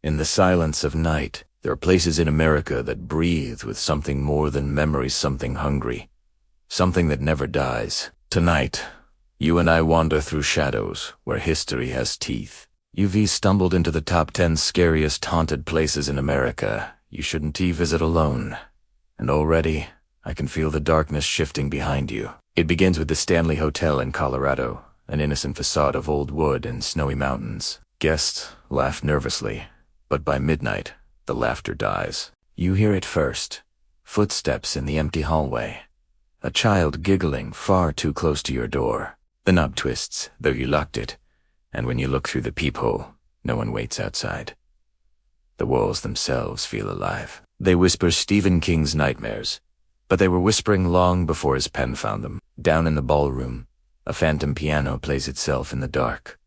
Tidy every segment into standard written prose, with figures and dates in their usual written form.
In the silence of night, there are places in America that breathe with something more than memory, something hungry, something that never dies. Tonight, you and I wander through shadows where history has teeth. You've stumbled into the top 10 scariest haunted places in America you shouldn't visit alone. And already, I can feel the darkness shifting behind you. It begins with the Stanley Hotel in Colorado, an innocent facade of old wood and snowy mountains. Guests laugh nervously, but by midnight, the laughter dies. You hear it first. Footsteps in the empty hallway. A child giggling far too close to your door. The knob twists, though you locked it, and when you look through the peephole, no one waits outside. The walls themselves feel alive. They whisper Stephen King's nightmares, but they were whispering long before his pen found them. Down in the ballroom, a phantom piano plays itself in the dark.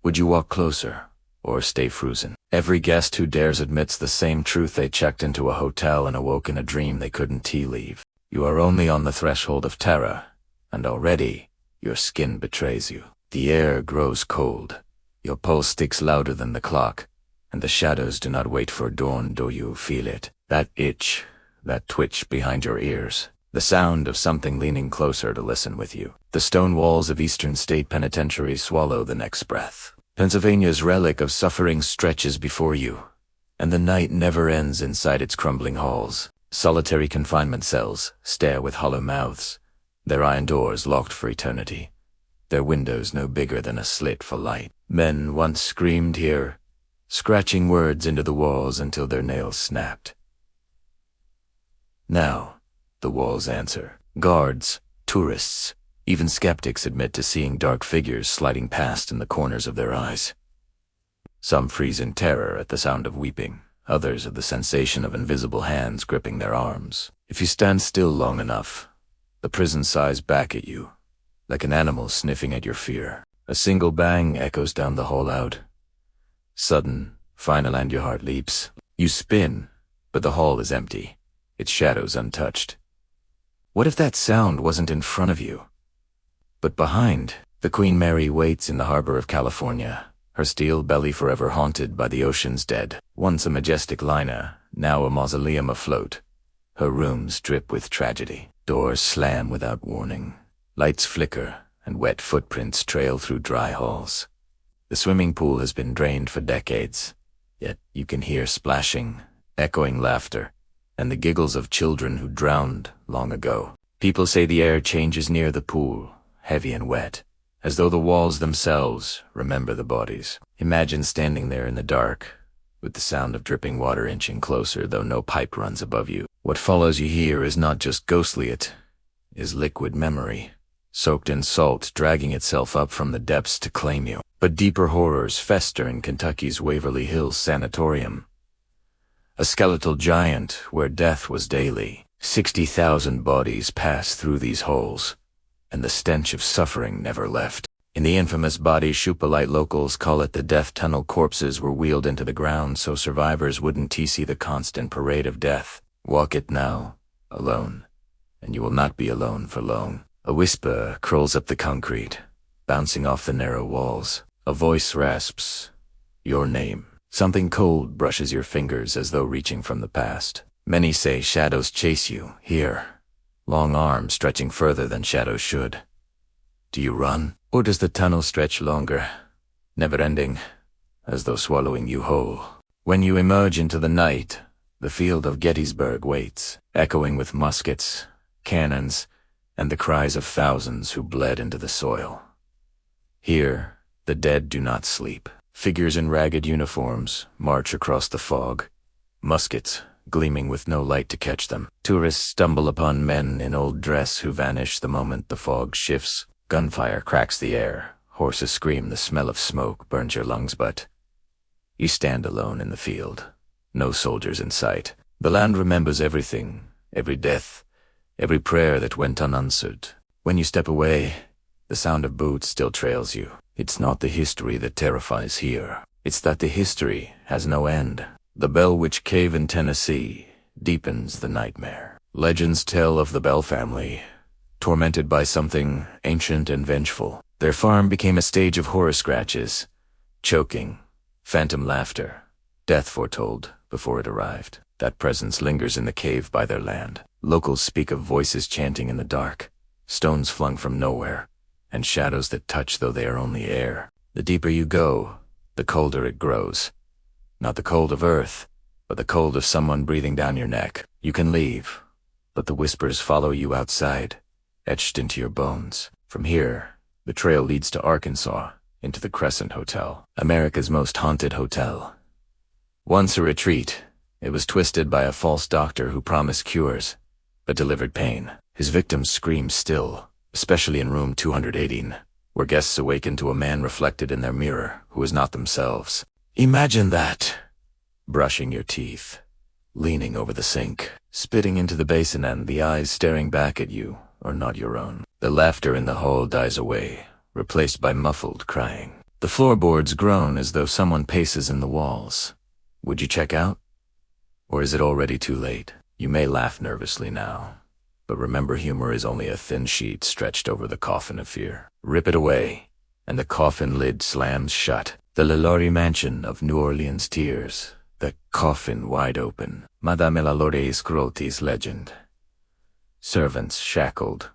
Would you walk closer, or stay frozen? Every guest who dares admits the same truth: they checked into a hotel and awoke in a dream they couldn't leave. You are only on the threshold of terror, and already your skin betrays you. The air grows cold, your pulse ticks louder than the clock, and the shadows do not wait for dawn. Do you feel it? That itch, that twitch behind your ears, the sound of something leaning closer to listen with you. The stone walls of Eastern State Penitentiary swallow the next breath. Pennsylvania's relic of suffering stretches before you, and the night never ends inside its crumbling halls. Solitary confinement cells stare with hollow mouths, their iron doors locked for eternity, their windows no bigger than a slit for light. Men once screamed here, scratching words into the walls until their nails snapped. Now, the walls answer. Guards, tourists, even skeptics admit to seeing dark figures sliding past in the corners of their eyes. Some freeze in terror at the sound of weeping, others at the sensation of invisible hands gripping their arms. If you stand still long enough, the prison sighs back at you, like an animal sniffing at your fear. A single bang echoes down the hall out. Sudden, final, and your heart leaps. You spin, but the hall is empty, its shadows untouched. What if that sound wasn't in front of you, but behind? The Queen Mary waits in the harbor of California, her steel belly forever haunted by the ocean's dead. Once a majestic liner, now a mausoleum afloat. Her rooms drip with tragedy. Doors slam without warning. Lights flicker, and wet footprints trail through dry halls. The swimming pool has been drained for decades, yet you can hear splashing, echoing laughter, and the giggles of children who drowned long ago. People say the air changes near the pool, heavy and wet, as though the walls themselves remember the bodies. Imagine standing there in the dark, with the sound of dripping water inching closer, though no pipe runs above you. What follows you hear is not just ghostly, it is liquid memory, soaked in salt, dragging itself up from the depths to claim you. But deeper horrors fester in Kentucky's Waverly Hills Sanatorium, a skeletal giant where death was daily. 60,000 bodies passed through these holes, and the stench of suffering never left. In the infamous body Shupalite, locals call it the death tunnel. Corpses were wheeled into the ground so survivors wouldn't see the constant parade of death. Walk it now, alone, and you will not be alone for long. A whisper crawls up the concrete, bouncing off the narrow walls. A voice rasps, your name. Something cold brushes your fingers as though reaching from the past. Many say shadows chase you, here, long arms stretching further than shadows should. Do you run, or does the tunnel stretch longer, never-ending, as though swallowing you whole? When you emerge into the night, the field of Gettysburg waits, echoing with muskets, cannons, and the cries of thousands who bled into the soil. Here, the dead do not sleep. Figures in ragged uniforms march across the fog, muskets gleaming with no light to catch them. Tourists stumble upon men in old dress who vanish the moment the fog shifts. Gunfire cracks the air, horses scream, the smell of smoke burns your lungs, but you stand alone in the field. No soldiers in sight. The land remembers everything, every death, every prayer that went unanswered. When you step away, the sound of boots still trails you. It's not the history that terrifies here. It's that the history has no end. The Bell Witch Cave in Tennessee deepens the nightmare. Legends tell of the Bell family, tormented by something ancient and vengeful. Their farm became a stage of horror scratches, choking, phantom laughter, Death foretold before it arrived. That presence lingers in the cave by their land. Locals speak of voices chanting in the dark, stones flung from nowhere, and shadows that touch though they are only air. The deeper you go, the colder it grows. Not the cold of earth, but the cold of someone breathing down your neck. You can leave, but the whispers follow you outside, etched into your bones. From here, the trail leads to Arkansas, into the Crescent Hotel, America's most haunted hotel. Once a retreat, it was twisted by a false doctor who promised cures, but delivered pain. His victims scream still, especially in room 218, where guests awaken to a man reflected in their mirror who is not themselves. Imagine that. Brushing your teeth, leaning over the sink, spitting into the basin, and the eyes staring back at you are not your own. The laughter in the hall dies away, replaced by muffled crying. The floorboards groan as though someone paces in the walls. Would you check out? Or is it already too late? You may laugh nervously now, but remember, humor is only a thin sheet stretched over the coffin of fear. Rip it away, and the coffin lid slams shut. The LaLaurie mansion of New Orleans tears, the coffin wide open. Madame LaLaurie Scrolti's legend. Servants shackled,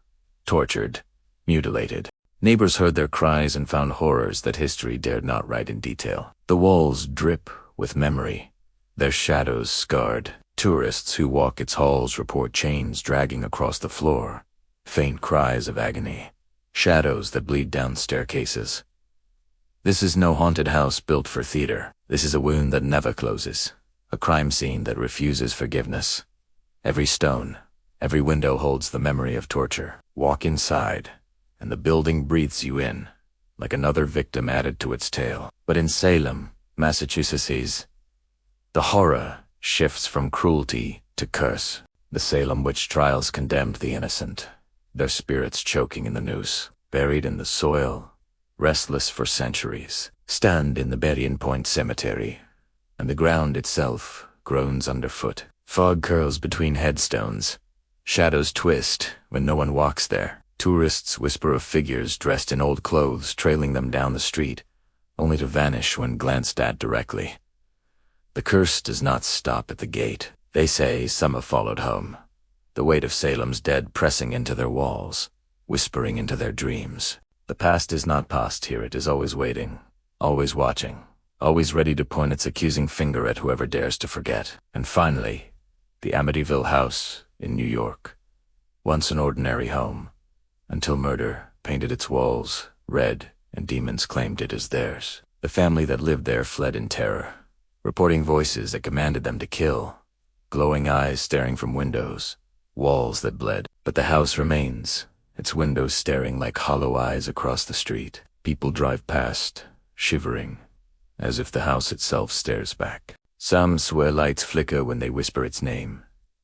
tortured, mutilated. Neighbors heard their cries and found horrors that history dared not write in detail. The walls drip with memory, their shadows scarred. Tourists who walk its halls report chains dragging across the floor, faint cries of agony, shadows that bleed down staircases. This is no haunted house built for theater. This is a wound that never closes, a crime scene that refuses forgiveness. Every stone, every window holds the memory of torture. Walk inside, and the building breathes you in, like another victim added to its tale. But in Salem, Massachusetts, the horror shifts from cruelty to curse. The Salem witch trials condemned the innocent, their spirits choking in the noose, buried in the soil, restless for centuries. Stand in the Berrien Point Cemetery, and the ground itself groans underfoot. Fog curls between headstones. Shadows twist when no one walks there. Tourists whisper of figures dressed in old clothes trailing them down the street, only to vanish when glanced at directly. The curse does not stop at the gate. They say some have followed home, the weight of Salem's dead pressing into their walls, whispering into their dreams. The past is not past here. It is always waiting, always watching, always ready to point its accusing finger at whoever dares to forget. And finally, the Amityville House in New York, once an ordinary home, until murder painted its walls red and demons claimed it as theirs. The family that lived there fled in terror, reporting voices that commanded them to kill, glowing eyes staring from windows, walls that bled. But the house remains, its windows staring like hollow eyes across the street. People drive past, shivering, as if the house itself stares back. Some swear lights flicker when they whisper its name.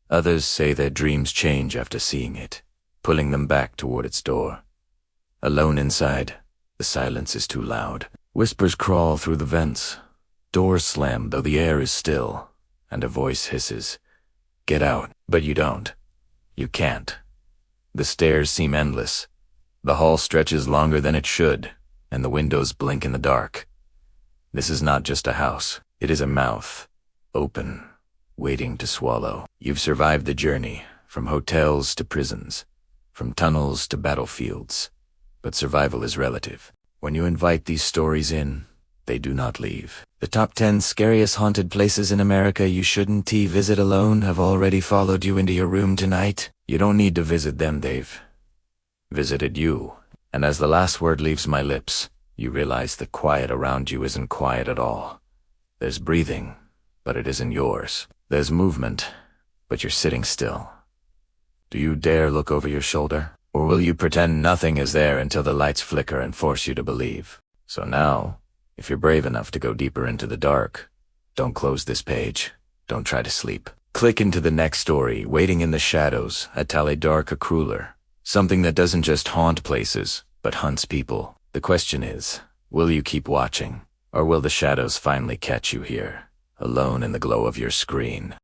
Others say their dreams change after seeing it, pulling them back toward its door. Alone inside, the silence is too loud. Whispers crawl through the vents. Doors slam though the air is still, and a voice hisses, "Get out." But you don't. You can't. The stairs seem endless. The hall stretches longer than it should, and the windows blink in the dark. This is not just a house. It is a mouth, open, waiting to swallow. You've survived the journey, from hotels to prisons, from tunnels to battlefields. But survival is relative. When you invite these stories in, they do not leave. The top 10 scariest haunted places in America you shouldn't visit alone have already followed you into your room tonight. You don't need to visit them, they've visited you. And as the last word leaves my lips, you realize the quiet around you isn't quiet at all. There's breathing, but it isn't yours. There's movement, but you're sitting still. Do you dare look over your shoulder? Or will you pretend nothing is there until the lights flicker and force you to believe? So now, if you're brave enough to go deeper into the dark, don't close this page. Don't try to sleep. Click into the next story, waiting in the shadows, a tale dark, a crueler. Something that doesn't just haunt places, but hunts people. The question is, will you keep watching? Or will the shadows finally catch you here, alone in the glow of your screen?